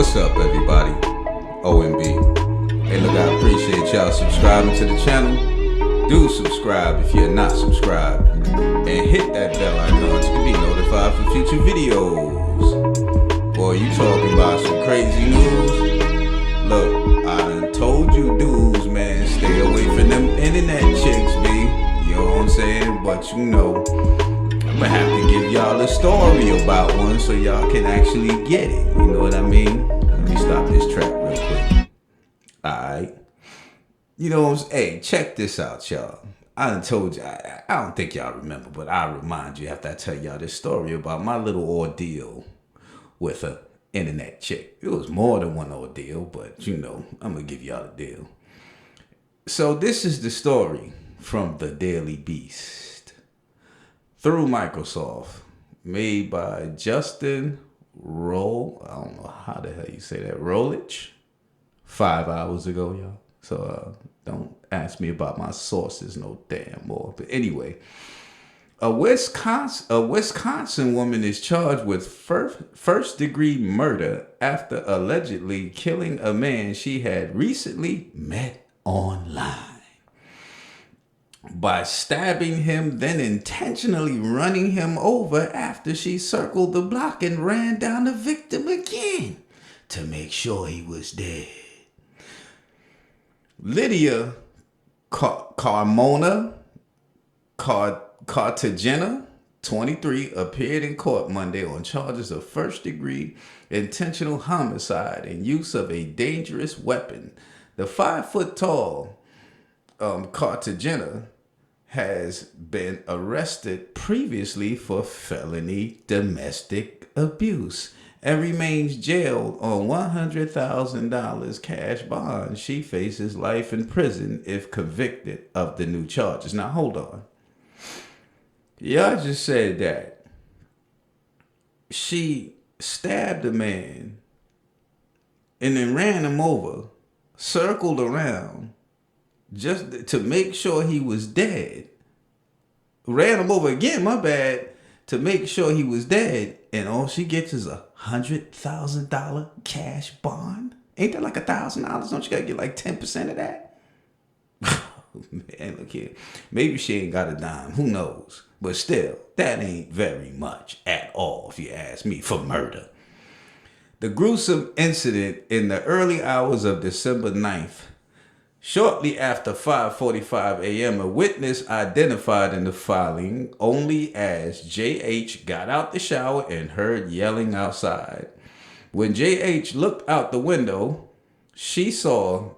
What's up, everybody? OMB. Hey, look, I appreciate y'all subscribing to the channel. Do subscribe if you're not subscribed. And hit that bell icon to be notified for future videos. Boy, you talking about some crazy news? Look, I done told you dudes, man, stay away from them internet chicks, B. You know what I'm saying? But you know, I'm gonna have to give y'all a story about one so y'all can actually get it. You know what I mean? Let me stop this track real quick. Alright. You know, hey, check this out, y'all. I done told you, I don't think y'all remember, but I'll remind you after I tell y'all this story about my little ordeal with a internet chick. It was more than one ordeal, but you know, I'm gonna give y'all the deal. So this is the story from the Daily Beast. Through Microsoft, made by Justin Roll. I don't know how the hell you say that. Rolich. 5 hours ago, y'all. So don't ask me about my sources no damn more. But anyway, a Wisconsin woman is charged with first-degree murder after allegedly killing a man she had recently met online. By stabbing him, then intentionally running him over after she circled the block and ran down the victim again to make sure he was dead. Lydia Carmona Cartagena, 23, appeared in court Monday on charges of first-degree intentional homicide and use of a dangerous weapon. The 5-foot-tall Cartagena has been arrested previously for felony domestic abuse and remains jailed on $100,000 cash bond. She faces life in prison if convicted of the new charges. Now, hold on. Y'all just said that she stabbed a man and then ran him over, circled around, just to make sure he was dead. Ran him over again, my bad, to make sure he was dead. And all she gets is $100,000 cash bond. Ain't that like $1,000? Don't you gotta get like 10% of that? Man, look here. Maybe she ain't got a dime. Who knows? But still, that ain't very much at all, if you ask me, for murder. The gruesome incident in the early hours of December 9th. Shortly after 5:45 a.m., a witness identified in the filing only as J.H. got out the shower and heard yelling outside. When J.H. looked out the window, she saw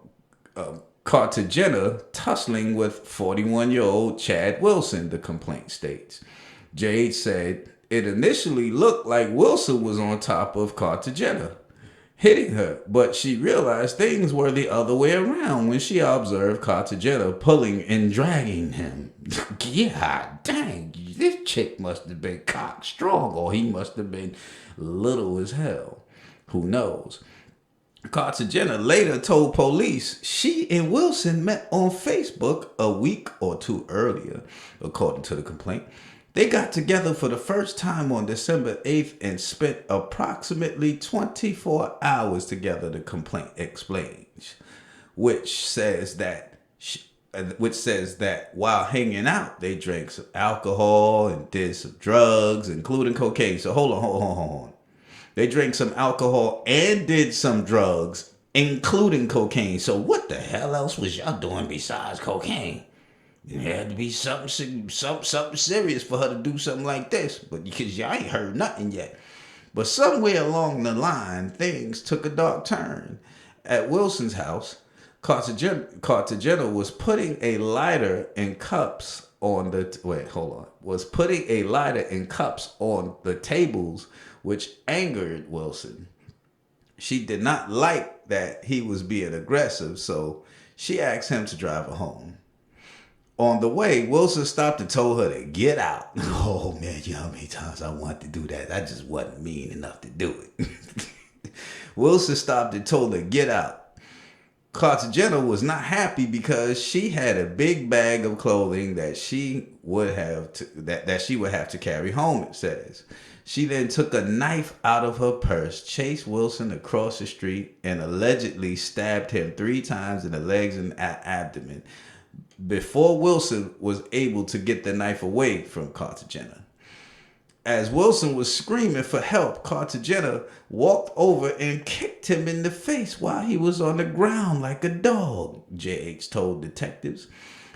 Cartagena tussling with 41-year-old Chad Wilson, the complaint states. J.H. said it initially looked like Wilson was on top of Cartagena, hitting her, but she realized things were the other way around when she observed Cartagena pulling and dragging him. Yeah, dang, this chick must have been cock strong, or he must have been little as hell. Who knows? Cartagena later told police she and Wilson met on Facebook a week or two earlier, according to the complaint. They got together for the first time on December 8th and spent approximately 24 hours together, the complaint explains, which says that while hanging out, they drank some alcohol and did some drugs, including cocaine. So hold on. They drank some alcohol and did some drugs, including cocaine. So what the hell else was y'all doing besides cocaine? It had to be something serious for her to do something like this, but because y'all ain't heard nothing yet. But somewhere along the line, things took a dark turn. At Wilson's house, Cartagena was putting a lighter in cups on the tables, which angered Wilson. She did not like that he was being aggressive, so she asked him to drive her home. On the way, Wilson stopped and told her to get out. Oh, man, you know how many times I wanted to do that? I just wasn't mean enough to do it. Wilson stopped and told her, get out. Cartagena was not happy because she had a big bag of clothing that she would have to carry home, it says. She then took a knife out of her purse, chased Wilson across the street, and allegedly stabbed him 3 times in the legs and abdomen before Wilson was able to get the knife away from Cartagena. As Wilson was screaming for help, Cartagena walked over and kicked him in the face while he was on the ground like a dog, JH told detectives,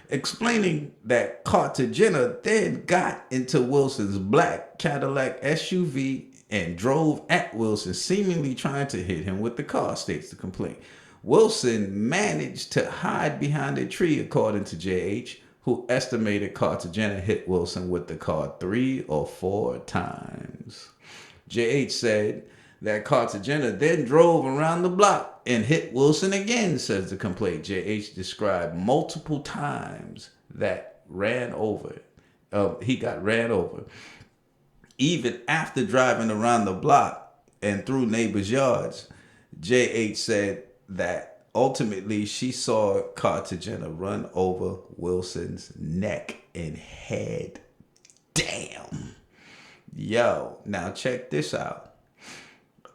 explaining that Cartagena then got into Wilson's black Cadillac SUV and drove at Wilson, seemingly trying to hit him with the car, states the complaint. Wilson managed to hide behind a tree, according to JH, who estimated Cartagena hit Wilson with the car 3 or 4 times. JH said that Cartagena then drove around the block and hit Wilson again, says the complaint. JH described multiple times that he got ran over. Even after driving around the block and through neighbors' yards, JH said that ultimately she saw Cartagena run over Wilson's neck and head. Damn. Yo, now check this out.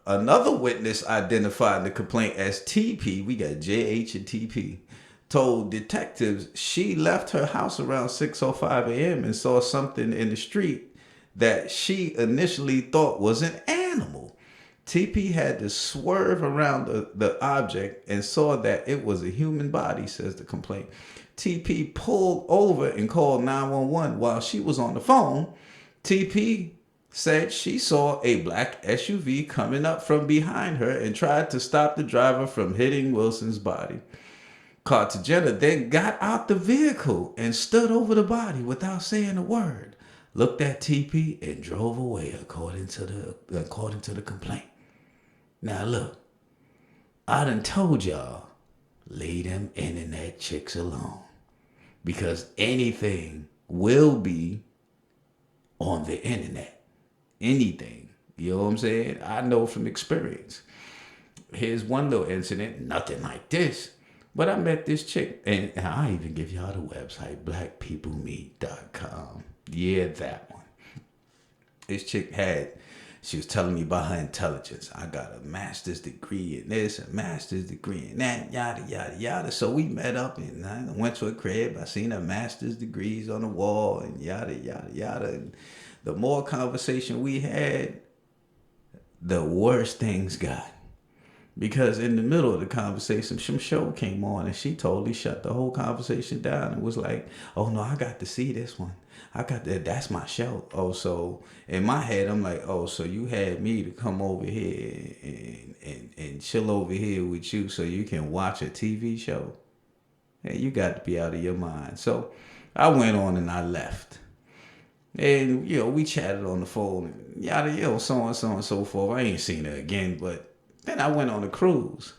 Another witness identified the complaint as TP, we got JH and TP, told detectives she left her house around 6:05 a.m. and saw something in the street that she initially thought was an animal. TP had to swerve around the object and saw that it was a human body, says the complaint. TP pulled over and called 911 while she was on the phone. TP said she saw a black SUV coming up from behind her and tried to stop the driver from hitting Wilson's body. Cartagena then got out the vehicle and stood over the body without saying a word, looked at TP and drove away, according to the complaint. Now look, I done told y'all, leave them internet chicks alone, because anything will be on the internet. Anything. You know what I'm saying? I know from experience. Here's one little incident, nothing like this, but I met this chick, and I even give y'all the website, blackpeoplemeet.com. Yeah, that one. This chick she was telling me about her intelligence. I got a master's degree in this, a master's degree in that, yada, yada, yada. So we met up and I went to a crib. I seen her master's degrees on the wall and yada, yada, yada. And the more conversation we had, the worse things got. Because in the middle of the conversation, some show came on and she totally shut the whole conversation down and was like, oh no, I got to see this one. That's my show. Oh, so in my head, I'm like, oh, so you had me to come over here and chill over here with you so you can watch a TV show? Hey, you got to be out of your mind. So I went on and I left. And, we chatted on the phone, and yada, so on and so forth. I ain't seen her again, but then I went on a cruise.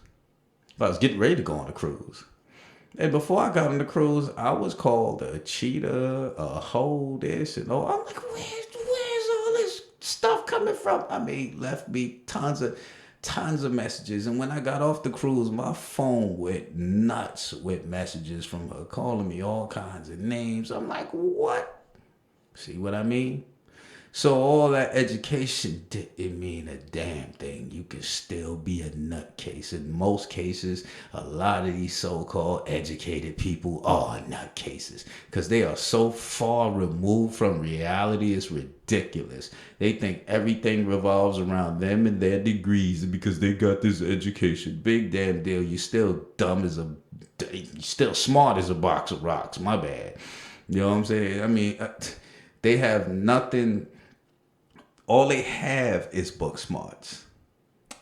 I was getting ready to go on a cruise. And before I got on the cruise, I was called a cheater, a hoe, this and all. I'm like, where's all this stuff coming from? I mean, left me tons of messages. And when I got off the cruise, my phone went nuts with messages from her calling me all kinds of names. I'm like, what? See what I mean? So all that education didn't mean a damn thing. You can still be a nutcase. In most cases, a lot of these so-called educated people are nutcases because they are so far removed from reality. It's ridiculous. They think everything revolves around them and their degrees because they got this education. Big damn deal. You still still smart as a box of rocks. My bad. You know what I'm saying? I mean, they have nothing. All they have is book smarts.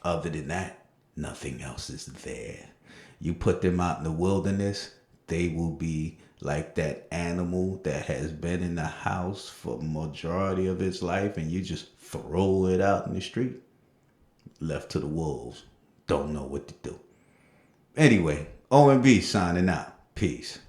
Other than that, nothing else is there. You put them out in the wilderness, they will be like that animal that has been in the house for majority of its life, and you just throw it out in the street. Left to the wolves. Don't know what to do. Anyway, OMB signing out. Peace.